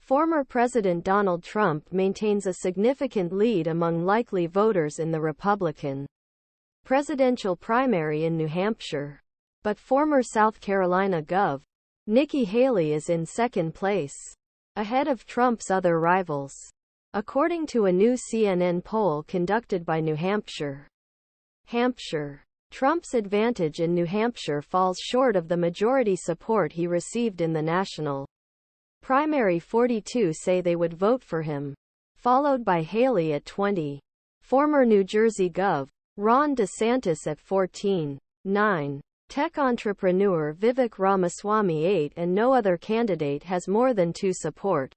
Former President Donald Trump maintains a significant lead among likely voters in the Republican presidential primary in New Hampshire. But former South Carolina Gov. Nikki Haley is in second place, ahead of Trump's other rivals, according to a new CNN poll conducted by New Hampshire. Trump's advantage in New Hampshire falls short of the majority support he received in the national primary. 42 say they would vote for him, followed by Haley at 20. Former New Jersey Gov. Ron DeSantis at 14. 9. Tech entrepreneur Vivek Ramaswamy 8, and no other candidate has more than 2 support.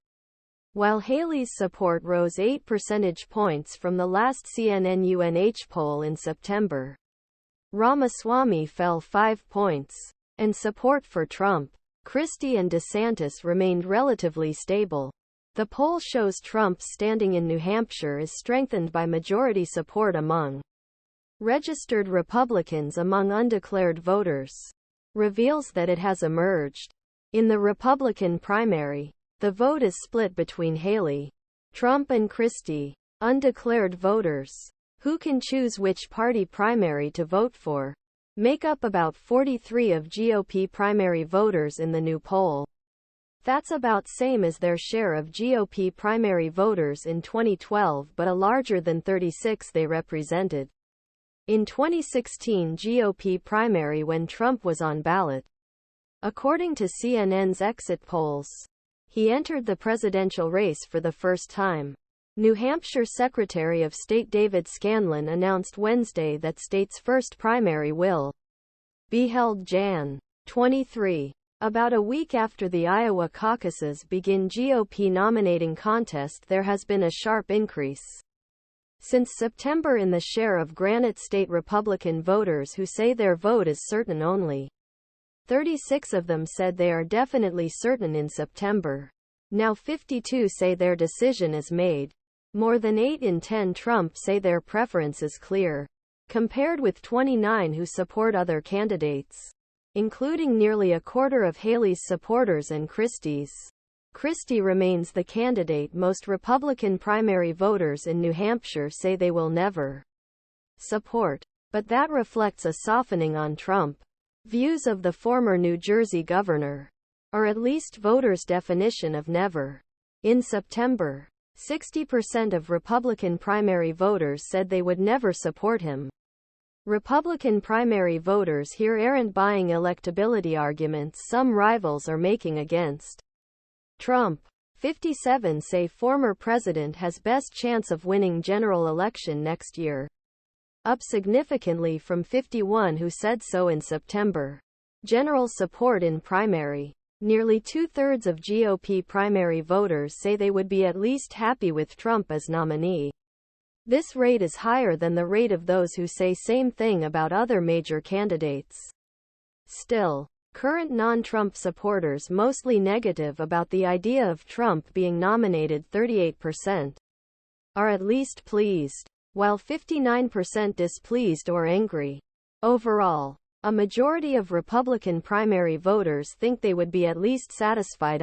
While Haley's support rose 8 percentage points from the last CNNUNH poll in September, Ramaswamy fell 5 points, and support for Trump, Christie and DeSantis remained relatively stable. The poll shows Trump's standing in New Hampshire is strengthened by majority support among registered Republicans among undeclared voters, reveals that it has emerged. In the Republican primary, the vote is split between Haley, Trump and Christie. Undeclared voters, who can choose which party primary to vote for, make up about 43% of GOP primary voters in the new poll. That's about same as their share of GOP primary voters in 2012, but a larger than 36% they represented in 2016 GOP primary when Trump was on ballot. According to CNN's exit polls, he entered the presidential race for the first time. New Hampshire Secretary of State David Scanlan announced Wednesday that state's first primary will be held Jan. 23. About a week after the Iowa caucuses begin GOP nominating contest, there has been a sharp increase since September in the share of Granite State Republican voters who say their vote is certain. Only 36 of them said they are definitely certain in September. Now 52 say their decision is made. More than 8 in 10 Trump say their preference is clear, compared with 29 who support other candidates, including nearly a quarter of Haley's supporters and Christie's. Christie remains the candidate most Republican primary voters in New Hampshire say they will never support. But that reflects a softening on Trump views of the former New Jersey governor, or at least voters' definition of never. In September, 60% of Republican primary voters said they would never support him. Republican primary voters here aren't buying electability arguments some rivals are making against Trump. 57 say former president has best chance of winning general election next year, up significantly from 51 who said so in September. General support in primary. Nearly 2/3 of GOP primary voters say they would be at least happy with Trump as nominee. This rate is higher than the rate of those who say same thing about other major candidates. Still, current non-Trump supporters mostly negative about the idea of Trump being nominated 38% are at least pleased, while 59% displeased or angry. Overall, a majority of Republican primary voters think they would be at least satisfied.